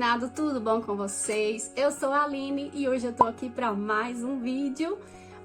combinado? Tudo bom com vocês? Eu sou a Aline e hoje eu tô aqui para mais um vídeo.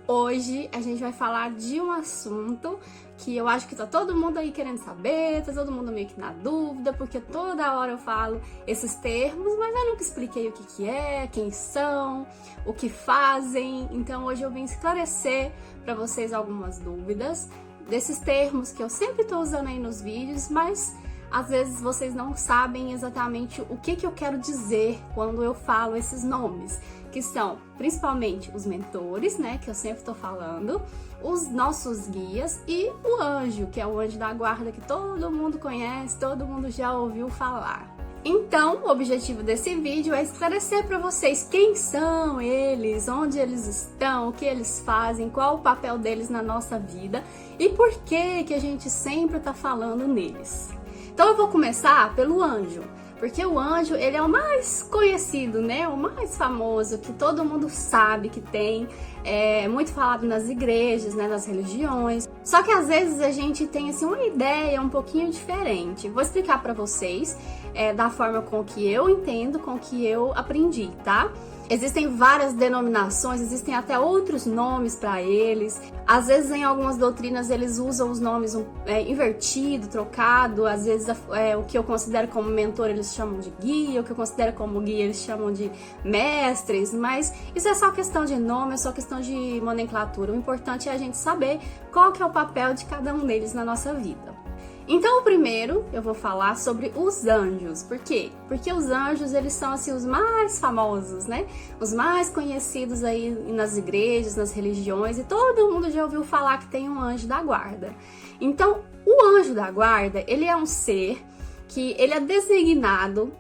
Hoje a gente vai falar de um assunto que eu acho que tá todo mundo aí querendo saber, tá todo mundo meio que na dúvida, porque toda hora eu falo esses termos, mas eu nunca expliquei o que que é, quem são, o que fazem. Então hoje eu vim esclarecer para vocês algumas dúvidas desses termos que eu sempre tô usando aí nos vídeos, mas às vezes vocês não sabem exatamente o que eu quero dizer quando eu falo esses nomes, que são principalmente os mentores, né, que eu sempre tô falando, os nossos guias e o anjo, que é o anjo da guarda que todo mundo conhece, todo mundo já ouviu falar. Então, o objetivo desse vídeo é esclarecer para vocês quem são eles, onde eles estão, o que eles fazem, qual o papel deles na nossa vida e por que a gente sempre tá falando neles. Então eu vou começar pelo anjo, porque o anjo ele é o mais conhecido, né? O mais famoso, que todo mundo sabe que tem, é muito falado nas igrejas, né? Nas religiões. Só que às vezes a gente tem assim uma ideia um pouquinho diferente. Vou explicar para vocês da forma com que eu entendo, com que eu aprendi, tá? Existem várias denominações, existem até outros nomes para eles. Às vezes, em algumas doutrinas, eles usam os nomes invertido, trocado. Às vezes, o que eu considero como mentor, eles chamam de guia. O que eu considero como guia, eles chamam de mestres. Mas isso é só questão de nome, é só questão de nomenclatura. O importante é a gente saber qual que é o papel de cada um deles na nossa vida. Então, o primeiro, eu vou falar sobre os anjos. Por quê? Porque os anjos, eles são, assim, os mais famosos, né? Os mais conhecidos aí nas igrejas, nas religiões, e todo mundo já ouviu falar que tem um anjo da guarda. Então, o anjo da guarda, ele é um ser que ele é designado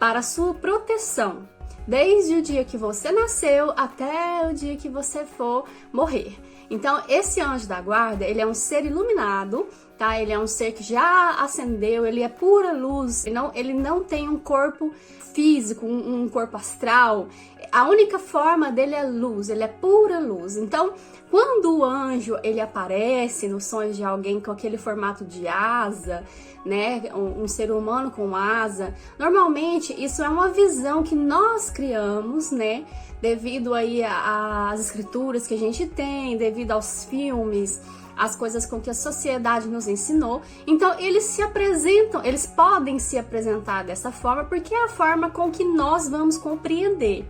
para a sua proteção, desde o dia que você nasceu até o dia que você for morrer. Então, esse anjo da guarda, ele é um ser iluminado, tá? Ele é um ser que já ascendeu, ele é pura luz, ele não tem um corpo físico, um corpo astral. A única forma dele é luz, ele é pura luz. Então, quando o anjo ele aparece nos sonhos de alguém com aquele formato de asa, né, um ser humano com asa, normalmente isso é uma visão que nós criamos, né, devido aí às escrituras que a gente tem, devido aos filmes, as coisas com que a sociedade nos ensinou. Então eles se apresentam, eles podem se apresentar dessa forma porque é a forma com que nós vamos compreender.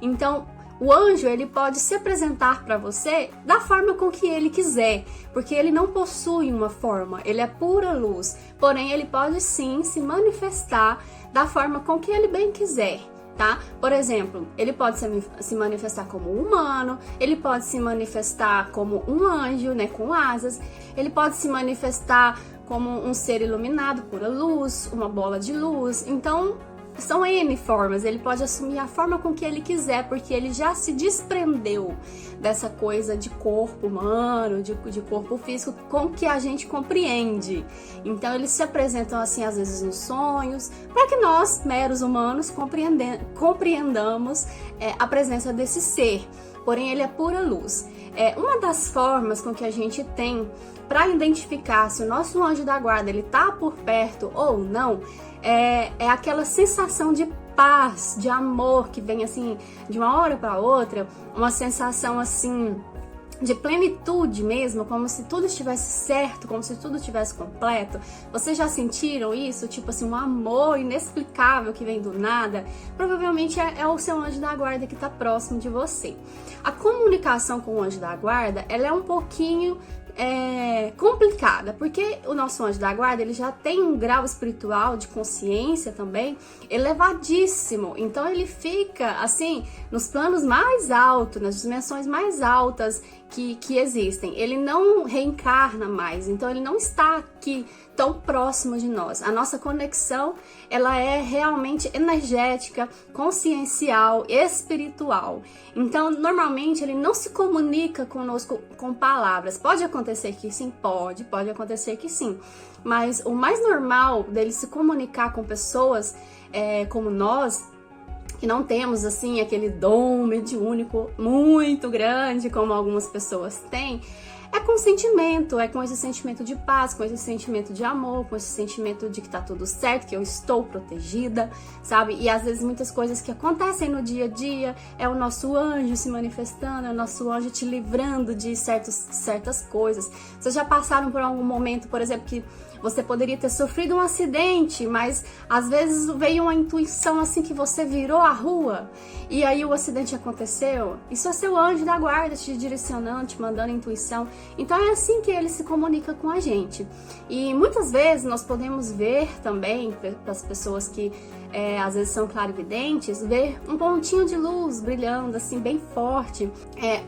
Então o anjo ele pode se apresentar para você da forma com que ele quiser, porque ele não possui uma forma, ele é pura luz. Porém ele pode sim se manifestar da forma com que ele bem quiser. Tá? Por exemplo, ele pode se manifestar como um humano, ele pode se manifestar como um anjo, né, com asas, ele pode se manifestar como um ser iluminado, pura luz, uma bola de luz. Então, são N formas, ele pode assumir a forma com que ele quiser, porque ele já se desprendeu dessa coisa de corpo humano, de corpo físico, com que a gente compreende. Então eles se apresentam assim às vezes nos sonhos, para que nós, meros humanos, compreendamos a presença desse ser. Porém ele é pura luz. Uma das formas com que a gente tem para identificar se o nosso anjo da guarda ele tá por perto ou não, é aquela sensação de paz, de amor que vem assim de uma hora para outra, uma sensação assim de plenitude mesmo, como se tudo estivesse certo, como se tudo estivesse completo. Vocês já sentiram isso? Tipo assim, um amor inexplicável que vem do nada? Provavelmente é o seu anjo da guarda que está próximo de você. A comunicação com o anjo da guarda, ela é um pouquinho complicada, porque o nosso anjo da guarda ele já tem um grau espiritual de consciência também elevadíssimo, então ele fica assim nos planos mais altos, nas dimensões mais altas que existem. Ele não reencarna mais, então ele não está aqui tão próximo de nós. A nossa conexão ela é realmente energética, consciencial, espiritual. Então normalmente ele não se comunica conosco com palavras. Pode acontecer que sim, pode acontecer que sim, mas o mais normal dele se comunicar com pessoas como nós, que não temos assim aquele dom mediúnico muito grande como algumas pessoas têm, é com sentimento, é com esse sentimento de paz, com esse sentimento de amor, com esse sentimento de que tá tudo certo, que eu estou protegida, sabe? E às vezes muitas coisas que acontecem no dia a dia é o nosso anjo se manifestando, é o nosso anjo te livrando de certas coisas. Vocês já passaram por algum momento, por exemplo, que você poderia ter sofrido um acidente, mas às vezes veio uma intuição assim que você virou a rua e aí o acidente aconteceu? Isso é seu anjo da guarda te direcionando, te mandando intuição. Então é assim que ele se comunica com a gente. E muitas vezes nós podemos ver também, para as pessoas que às vezes são clarividentes, ver um pontinho de luz brilhando assim bem forte.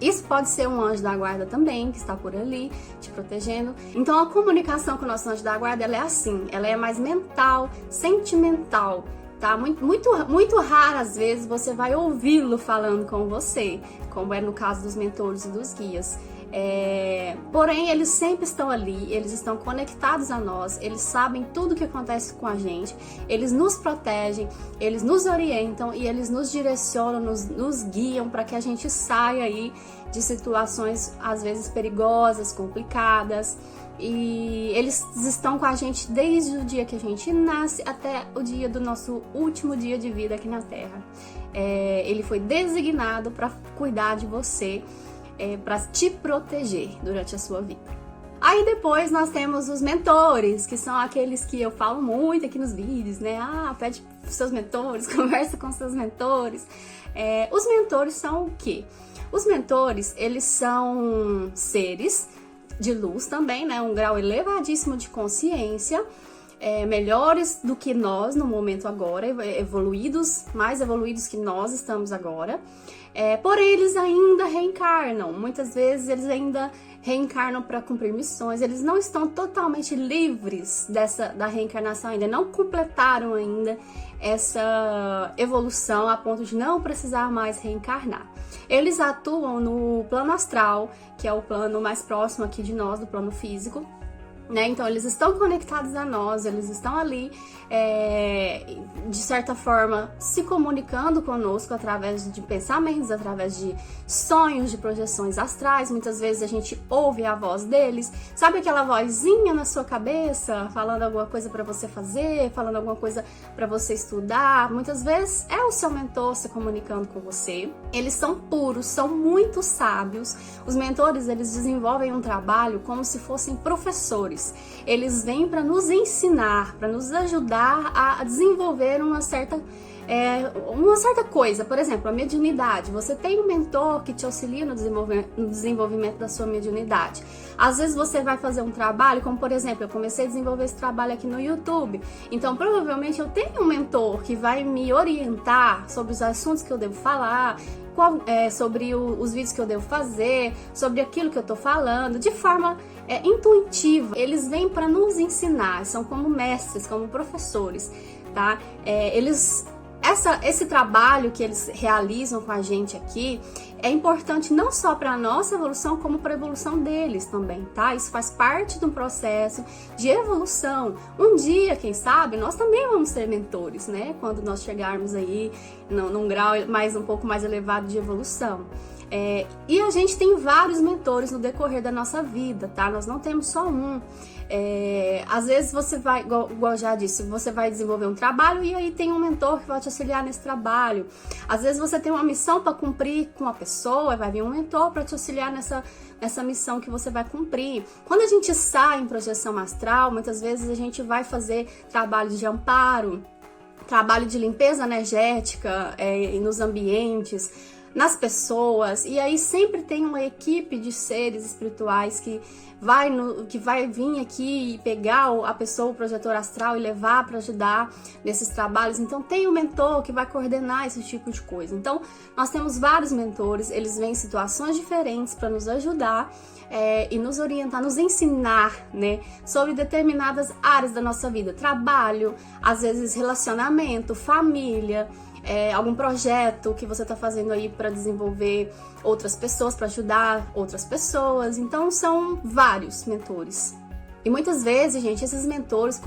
Isso pode ser um anjo da guarda também, que está por ali te protegendo. Então a comunicação com o nosso anjo da guarda, ela é assim, ela é mais mental, sentimental, tá? Muito raro às vezes você vai ouvi-lo falando com você, como é no caso dos mentores e dos guias. Porém, eles sempre estão ali, eles estão conectados a nós, eles sabem tudo o que acontece com a gente, eles nos protegem, eles nos orientam e eles nos direcionam, nos guiam para que a gente saia aí de situações às vezes perigosas, complicadas. E eles estão com a gente desde o dia que a gente nasce até o dia do nosso último dia de vida aqui na Terra. Ele foi designado para cuidar de você, para te proteger durante a sua vida. Aí depois nós temos os mentores, que são aqueles que eu falo muito aqui nos vídeos, né? Pede pros seus mentores, conversa com seus mentores. Os mentores são o quê? Os mentores, eles são seres de luz também, né? Um grau elevadíssimo de consciência, melhores do que nós no momento agora, mais evoluídos que nós estamos agora. Porém, eles ainda reencarnam. Muitas vezes eles ainda reencarnam para cumprir missões. Eles não estão totalmente livres da reencarnação ainda, não completaram ainda essa evolução a ponto de não precisar mais reencarnar. Eles atuam no plano astral, que é o plano mais próximo aqui de nós, do plano físico, né? Então eles estão conectados a nós, eles estão ali, de certa forma, se comunicando conosco através de pensamentos, através de sonhos, de projeções astrais. Muitas vezes a gente ouve a voz deles, sabe aquela vozinha na sua cabeça, falando alguma coisa para você fazer, falando alguma coisa para você estudar. Muitas vezes é o seu mentor se comunicando com você. Eles são puros, são muito sábios. Os mentores, eles desenvolvem um trabalho como se fossem professores. Eles vêm para nos ensinar, para nos ajudar a desenvolver uma certa coisa. Por exemplo, a mediunidade. Você tem um mentor que te auxilia no desenvolvimento da sua mediunidade. Às vezes você vai fazer um trabalho, como por exemplo, eu comecei a desenvolver esse trabalho aqui no YouTube. Então, provavelmente eu tenho um mentor que vai me orientar sobre os assuntos que eu devo falar, sobre os vídeos que eu devo fazer, sobre aquilo que eu tô falando, de forma intuitiva. Eles vêm para nos ensinar, são como mestres, como professores, tá? Esse trabalho que eles realizam com a gente aqui é importante não só para a nossa evolução, como para a evolução deles também, tá? Isso faz parte de um processo de evolução. Um dia, quem sabe, nós também vamos ser mentores, né? Quando nós chegarmos aí num grau um pouco mais elevado de evolução. E a gente tem vários mentores no decorrer da nossa vida, tá? Nós não temos só um. Às vezes você vai, igual eu já disse, você vai desenvolver um trabalho e aí tem um mentor que vai te auxiliar nesse trabalho. Às vezes você tem uma missão para cumprir com uma pessoa, vai vir um mentor para te auxiliar nessa missão que você vai cumprir. Quando a gente sai em projeção astral, muitas vezes a gente vai fazer trabalho de amparo, trabalho de limpeza energética nos ambientes, nas pessoas, e aí sempre tem uma equipe de seres espirituais que vai vir aqui e pegar a pessoa, o projetor astral, e levar para ajudar nesses trabalhos. Então tem um mentor que vai coordenar esse tipo de coisa. Então nós temos vários mentores, eles vêm em situações diferentes para nos ajudar e nos orientar, nos ensinar, né, sobre determinadas áreas da nossa vida, trabalho, às vezes relacionamento, família, algum projeto que você está fazendo aí para desenvolver outras pessoas, para ajudar outras pessoas. Então são vários mentores. E muitas vezes, gente, esses mentores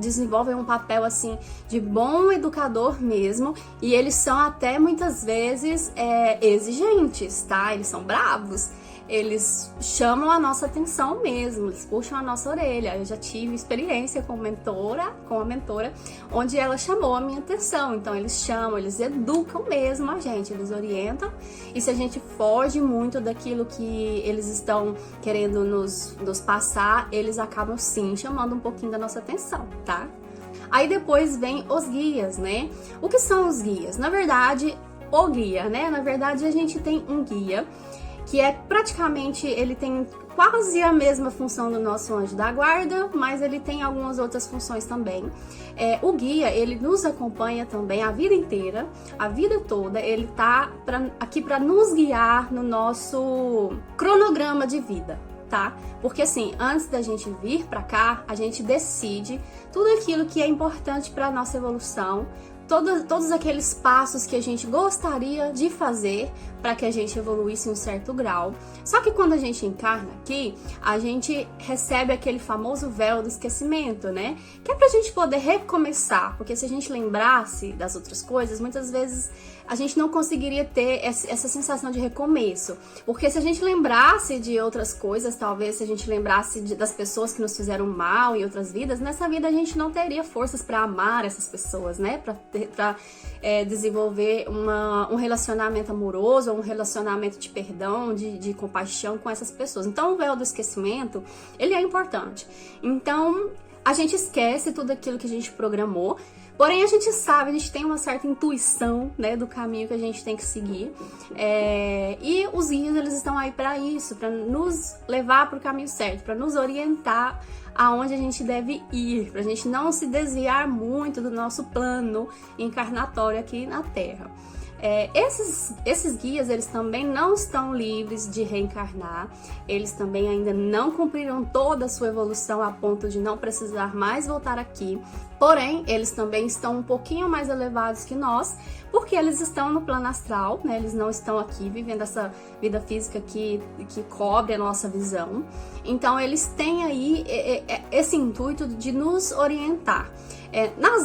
desenvolvem um papel assim de bom educador mesmo, e eles são até muitas vezes exigentes, tá? Eles são bravos. eles chamam a nossa atenção mesmo, eles puxam a nossa orelha. Eu já tive experiência com a mentora, onde ela chamou a minha atenção. Então eles chamam, eles educam mesmo a gente, eles orientam. E se a gente foge muito daquilo que eles estão querendo nos passar, eles acabam sim chamando um pouquinho da nossa atenção, tá? Aí depois vem os guias, né? O que são os guias? Na verdade, o guia, né? Na verdade, a gente tem um guia que é praticamente, ele tem quase a mesma função do nosso anjo da guarda, mas ele tem algumas outras funções também. O guia, ele nos acompanha também a vida inteira, a vida toda, ele tá aqui para nos guiar no nosso cronograma de vida, tá? Porque assim, antes da gente vir para cá, a gente decide tudo aquilo que é importante para nossa evolução, todos aqueles passos que a gente gostaria de fazer para que a gente evoluísse em um certo grau. Só que quando a gente encarna aqui, a gente recebe aquele famoso véu do esquecimento, né? Que é pra gente poder recomeçar, porque se a gente lembrasse das outras coisas, muitas vezes a gente não conseguiria ter essa sensação de recomeço. Porque se a gente lembrasse de outras coisas, talvez se a gente lembrasse das pessoas que nos fizeram mal em outras vidas, nessa vida a gente não teria forças para amar essas pessoas, né? Para desenvolver um relacionamento amoroso, um relacionamento de perdão, de compaixão com essas pessoas. Então o véu do esquecimento, ele é importante. Então a gente esquece tudo aquilo que a gente programou, porém a gente sabe, a gente tem uma certa intuição, né, do caminho que a gente tem que seguir, e os guias, eles estão aí para isso, para nos levar para o caminho certo, para nos orientar aonde a gente deve ir, para a gente não se desviar muito do nosso plano encarnatório aqui na Terra. Esses guias, eles também não estão livres de reencarnar, eles também ainda não cumpriram toda a sua evolução a ponto de não precisar mais voltar aqui, porém, eles também estão um pouquinho mais elevados que nós, porque eles estão no plano astral, né? Eles não estão aqui vivendo essa vida física que cobre a nossa visão, então eles têm aí esse intuito de nos orientar.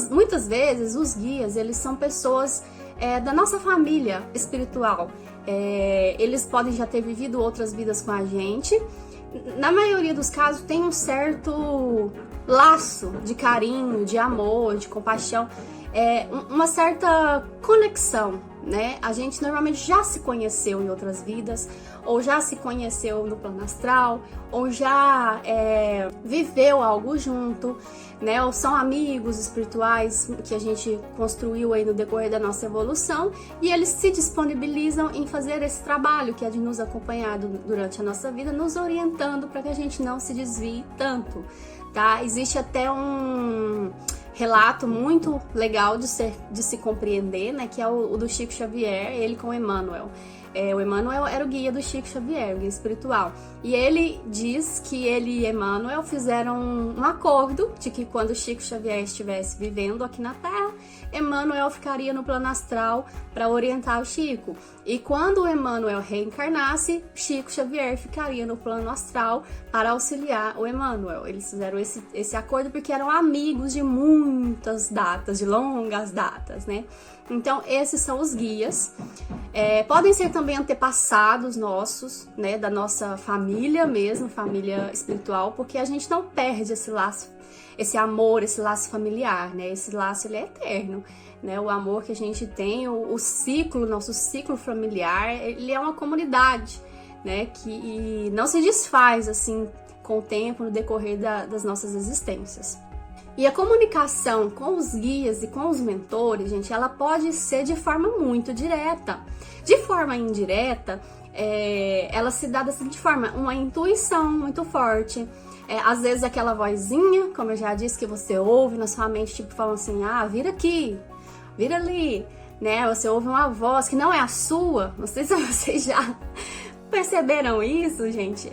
Muitas vezes, os guias, eles são pessoas da nossa família espiritual. Eles podem já ter vivido outras vidas com a gente. Na maioria dos casos tem um certo laço de carinho, de amor, de compaixão, uma certa conexão, né? A gente normalmente já se conheceu em outras vidas, ou já se conheceu no plano astral, ou já viveu algo junto, né? Ou são amigos espirituais que a gente construiu aí no decorrer da nossa evolução, e eles se disponibilizam em fazer esse trabalho, que é de nos acompanhar durante a nossa vida, nos orientando para que a gente não se desvie tanto, tá? Existe até um relato muito legal de se compreender, né, que é o do Chico Xavier, ele com o Emmanuel. O Emmanuel era o guia do Chico Xavier, o guia espiritual. E ele diz que ele e Emmanuel fizeram um acordo de que quando Chico Xavier estivesse vivendo aqui na Terra, Emmanuel ficaria no plano astral para orientar o Chico. E quando o Emmanuel reencarnasse, Chico Xavier ficaria no plano astral para auxiliar o Emmanuel. Eles fizeram esse acordo porque eram amigos de muitas datas, de longas datas, né? Então, esses são os guias. Podem ser também antepassados nossos, né, da nossa família mesmo, família espiritual, porque a gente não perde esse laço, esse amor, esse laço familiar, né? Esse laço, ele é eterno, né? O amor que a gente tem, o ciclo, nosso ciclo familiar, ele é uma comunidade, né, que não se desfaz assim com o tempo, no decorrer das nossas existências. E a comunicação com os guias e com os mentores, gente, ela pode ser de forma muito direta. De forma indireta, ela se dá da seguinte forma: uma intuição muito forte. Às vezes aquela vozinha, como eu já disse, que você ouve na sua mente, tipo, falando assim, vira aqui, vira ali, né? Você ouve uma voz que não é a sua. Não sei se vocês já perceberam isso, gente?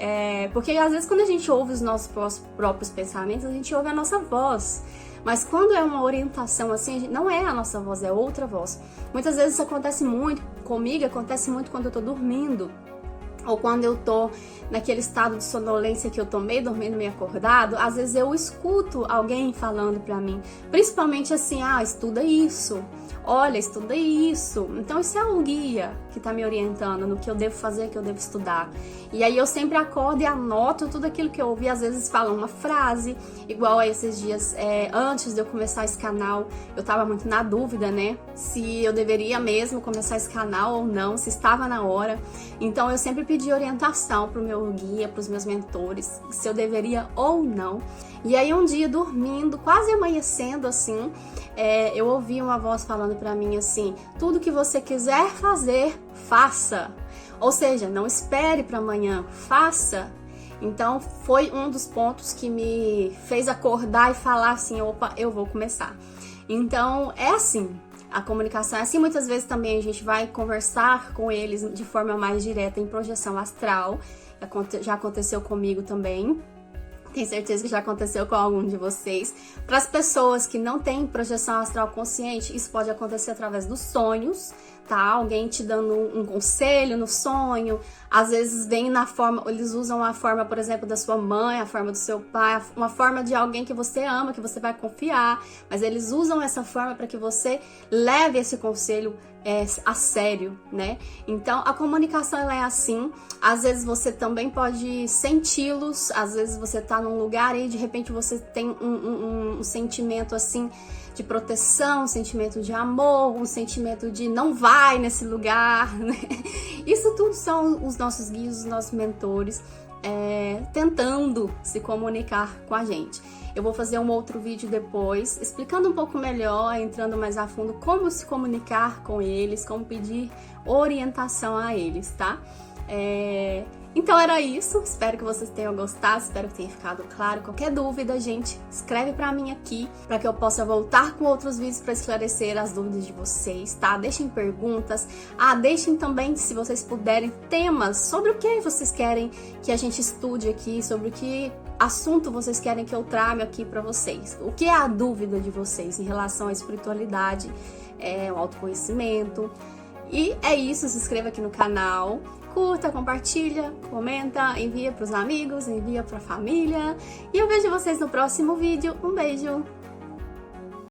Porque às vezes quando a gente ouve os nossos próprios pensamentos, a gente ouve a nossa voz. Mas quando é uma orientação assim, não é a nossa voz, é outra voz. Muitas vezes isso acontece muito, comigo acontece muito quando eu tô dormindo. ou quando eu tô naquele estado de sonolência que eu tô meio dormindo, meio acordado, às vezes eu escuto alguém falando pra mim, principalmente assim, estuda isso, olha, estuda isso. Então isso é um guia que tá me orientando no que eu devo fazer, que eu devo estudar. E aí eu sempre acordo e anoto tudo aquilo que eu ouvi, às vezes falo uma frase, igual a esses dias, antes de eu começar esse canal, eu tava muito na dúvida, né, se eu deveria mesmo começar esse canal ou não, se estava na hora. Então eu sempre pedi orientação pro meu guia, pros meus mentores, se eu deveria ou não. E aí um dia, dormindo, quase amanhecendo assim, eu ouvi uma voz falando pra mim assim, tudo que você quiser fazer, faça. Ou seja, não espere para amanhã, faça. Então foi um dos pontos que me fez acordar e falar assim, opa, eu vou começar. Então é assim, a comunicação é assim. Muitas vezes também a gente vai conversar com eles de forma mais direta em projeção astral, já aconteceu comigo também. Tenho certeza que já aconteceu com algum de vocês. Para as pessoas que não têm projeção astral consciente, isso pode acontecer através dos sonhos, tá? Alguém te dando um conselho no sonho. Às vezes vem na forma, eles usam a forma, por exemplo, da sua mãe, a forma do seu pai, uma forma de alguém que você ama, que você vai confiar. Mas eles usam essa forma para que você leve esse conselho a sério, né? Então a comunicação ela é assim. Às vezes você também pode senti-los, às vezes você tá num lugar e de repente você tem um sentimento assim de proteção, um sentimento de amor, um sentimento de não vai nesse lugar, né? Isso tudo são os nossos guias, os nossos mentores tentando se comunicar com a gente. Eu vou fazer um outro vídeo depois, explicando um pouco melhor, entrando mais a fundo como se comunicar com eles, como pedir orientação a eles, tá? Então era isso, espero que vocês tenham gostado, espero que tenha ficado claro. Qualquer dúvida, gente, escreve pra mim aqui, pra que eu possa voltar com outros vídeos pra esclarecer as dúvidas de vocês, tá? Deixem perguntas, deixem também, se vocês puderem, temas sobre o que vocês querem que a gente estude aqui, sobre o que assunto vocês querem que eu traga aqui pra vocês. O que é a dúvida de vocês em relação à espiritualidade, o autoconhecimento. E é isso, se inscreva aqui no canal, curta, compartilha, comenta, envia pros amigos, envia pra família. E eu vejo vocês no próximo vídeo. Um beijo!